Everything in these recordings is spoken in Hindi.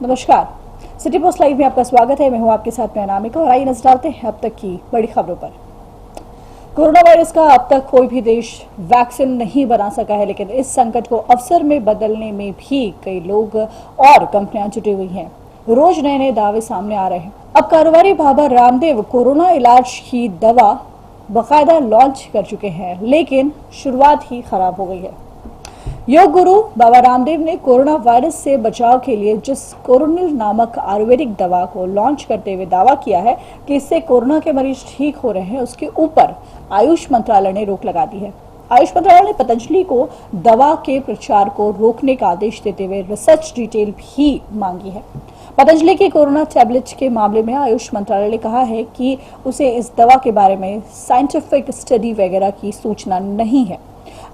नमस्कार, सिटी पोस्ट लाइव में आपका स्वागत है। मैं हूं आपके साथ में अनामिका और आइए नजर डालते हैं अब तक की बड़ी खबरों पर। कोरोना वायरस का अब तक कोई भी देश वैक्सीन नहीं बना सका है, लेकिन इस संकट को अवसर में बदलने में भी कई लोग और कंपनियां जुटी हुई हैं। रोज नए नए दावे सामने आ रहे हैं। अब कारोबारी बाबा रामदेव कोरोना इलाज की दवा बाकायदा लॉन्च कर चुके हैं, लेकिन शुरुआत ही खराब हो गई है। योग गुरु बाबा रामदेव ने कोरोना वायरस से बचाव के लिए जिस कोरोनिल नामक आयुर्वेदिक दवा को लॉन्च करते हुए दावा किया है कि इससे कोरोना के मरीज ठीक हो रहे हैं, उसके ऊपर आयुष मंत्रालय ने रोक लगा दी है। आयुष मंत्रालय ने पतंजलि को दवा के प्रचार को रोकने का आदेश देते हुए रिसर्च डिटेल भी मांगी है। पतंजलि की कोरोना टैबलेट के मामले में आयुष मंत्रालय ने कहा है कि उसे इस दवा के बारे में साइंटिफिक स्टडी वगैरह की सूचना नहीं है।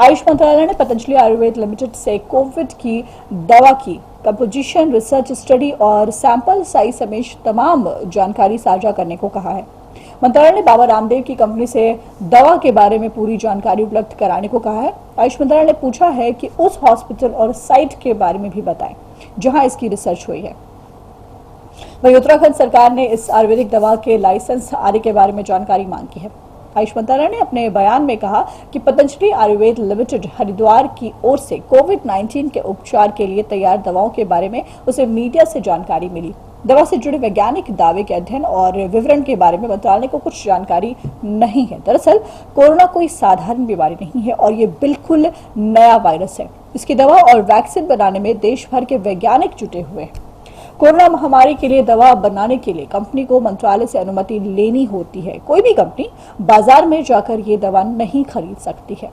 आयुष मंत्रालय ने पतंजलि आयुर्वेद लिमिटेड से कोविड की दवा की कंपोजिशन, रिसर्च स्टडी और सैंपल साइज समेत तमाम जानकारी साझा करने को कहा है। मंत्रालय ने बाबा रामदेव की कंपनी से दवा के बारे में पूरी जानकारी उपलब्ध कराने को कहा है। आयुष मंत्रालय ने पूछा है कि उस हॉस्पिटल और साइट के बारे में भी बताएं जहां इसकी रिसर्च हुई है। वहीं उत्तराखंड सरकार ने इस आयुर्वेदिक दवा के लाइसेंस आदि के बारे में जानकारी मांगी है। आयुष मंत्रालय ने अपने बयान में कहा कि पतंजलि आयुर्वेद लिमिटेड हरिद्वार की ओर से कोविड-19 के उपचार के लिए तैयार दवाओं के बारे में उसे मीडिया से जानकारी मिली। दवा से जुड़े वैज्ञानिक दावे के अध्ययन और विवरण के बारे में मंत्रालय को कुछ जानकारी नहीं है। दरअसल कोरोना कोई साधारण बीमारी नहीं है और ये बिल्कुल नया वायरस है। इसकी दवा और वैक्सीन बनाने में देश भर के वैज्ञानिक जुटे हुए हैं। कोरोना महामारी के लिए दवा बनाने के लिए कंपनी को मंत्रालय से अनुमति लेनी होती है। कोई भी कंपनी बाजार में जाकर ये दवा नहीं खरीद सकती है।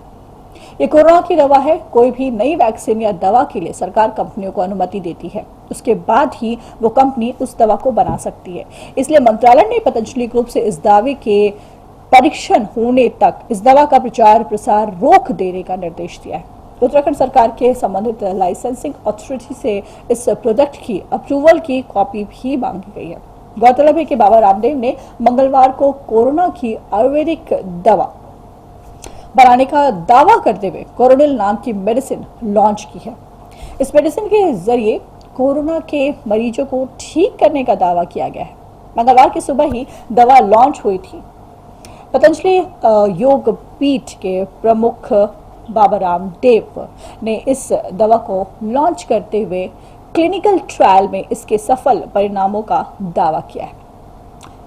ये कोरोना की दवा है। कोई भी नई वैक्सीन या दवा के लिए सरकार कंपनियों को अनुमति देती है, उसके बाद ही वो कंपनी उस दवा को बना सकती है। इसलिए मंत्रालय ने पतंजलि ग्रुप से इस दावे के परीक्षण होने तक इस दवा का प्रचार प्रसार रोक देने का निर्देश दिया है। उत्तराखंड सरकार के संबंधित लाइसेंसिंग अथॉरिटी से इस प्रोडक्ट की अप्रूवल की कॉपी भी मांगी गई है। गौरतलब है कि बाबा रामदेव ने मंगलवार को कोरोना की आयुर्वेदिक दवा बनाने का दावा करते हुए कोरोनिल नाम की मेडिसिन लॉन्च की है। इस मेडिसिन के जरिए कोरोना के मरीजों को ठीक करने का दावा किया गया है। मंगलवार की सुबह ही दवा लॉन्च हुई थी। पतंजलि योग पीठ के प्रमुख बाबा रामदेव ने इस दवा को लॉन्च करते हुए क्लिनिकल ट्रायल में इसके सफल परिणामों का दावा किया है।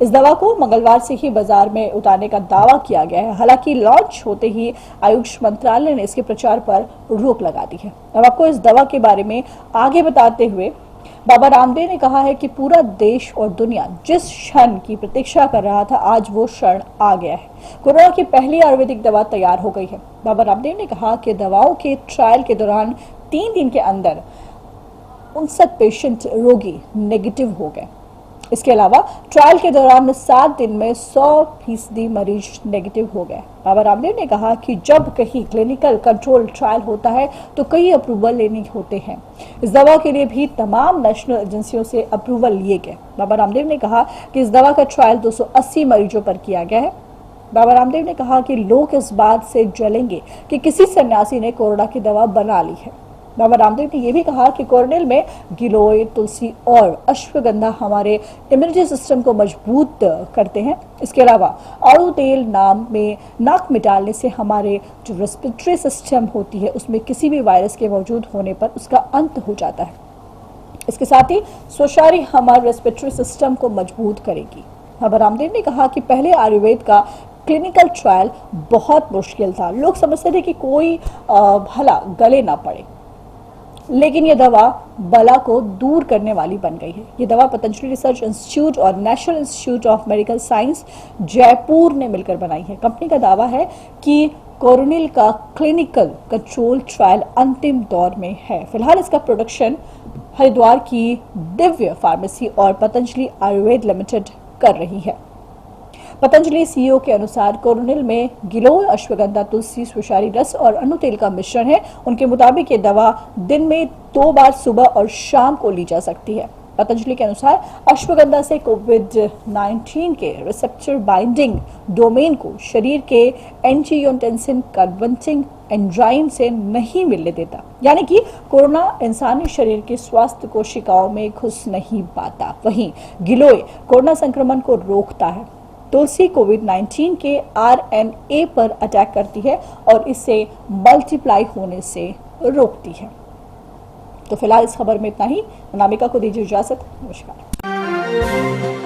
इस दवा को मंगलवार से ही बाजार में उतारने का दावा किया गया है। हालांकि लॉन्च होते ही आयुष मंत्रालय ने इसके प्रचार पर रोक लगा दी है। अब आपको इस दवा के बारे में आगे बताते हुए बाबा रामदेव ने कहा है कि पूरा देश और दुनिया जिस क्षण की प्रतीक्षा कर रहा था, आज वो क्षण आ गया है। कोरोना की पहली आयुर्वेदिक दवा तैयार हो गई है। बाबा रामदेव ने कहा कि दवाओं के ट्रायल के दौरान 3 दिन के अंदर 59 पेशेंट रोगी नेगेटिव हो गए। इसके अलावा ट्रायल के दौरान 7 दिन में 100% मरीज नेगेटिव हो गए। बाबा रामदेव ने कहा कि जब कहीं क्लिनिकल कंट्रोल ट्रायल होता है तो कई अप्रूवल लेने होते हैं। इस दवा के लिए भी तमाम नेशनल एजेंसियों से अप्रूवल लिए गए। बाबा रामदेव ने कहा कि इस दवा का ट्रायल 280 मरीजों पर किया गया है। बाबा रामदेव ने कहा कि लोग इस बात से जलेंगे कि किसी सन्यासी ने कोरोना की दवा बना ली है। बाबा रामदेव ने यह भी कहा कि कोरोनिल में गिलोय, तुलसी और अश्वगंधा हमारे इम्यूनिटी सिस्टम को मजबूत करते हैं। इसके अलावा आड़ू तेल नाम में नाक मिटाने से हमारे जो रेस्पिरेटरी सिस्टम होती है उसमें किसी भी वायरस के मौजूद होने पर उसका अंत हो जाता है। इसके साथ ही स्वशारी हमारे रेस्पिरेटरी सिस्टम को मजबूत करेगी। बाबा रामदेव ने कहा कि पहले आयुर्वेद का क्लिनिकल ट्रायल बहुत मुश्किल था। लोग समझते थे कि कोई भला गले ना पड़े, लेकिन ये दवा बला को दूर करने वाली बन गई है। ये दवा पतंजलि रिसर्च इंस्टीट्यूट और national institute of medical science Jaipur ने मिलकर बनाई है। कंपनी का दावा है कि कोरोनिल का क्लिनिकल कंट्रोल ट्रायल अंतिम दौर में है। फिलहाल इसका प्रोडक्शन हरिद्वार की दिव्य फार्मेसी और पतंजलि आयुर्वेद लिमिटेड कर रही है। पतंजलि सीईओ के अनुसार कोरोनिल में गिलोय, अश्वगंधा, तुलसी, स्वशारी रस और अनु तेल का मिश्रण है। उनके मुताबिक ये दवा दिन में 2 बार सुबह और शाम को ली जा सकती है। पतंजलि के अनुसार अश्वगंधा से कोविड-19 के रिसेप्टर बाइंडिंग डोमेन को शरीर के एंजियोटेंसिन कन्वर्टिंग एंजाइम से नहीं मिलने देता, यानी कि कोरोना इंसानी शरीर की स्वास्थ्य कोशिकाओं में घुस नहीं पाता। वहीं गिलोय कोरोना संक्रमण को रोकता है। तुलसी कोविड-19 के आरएनए पर अटैक करती है और इसे मल्टीप्लाई होने से रोकती है। तो फिलहाल इस खबर में इतना ही। अनामिका को दीजिए इजाजत। नमस्कार।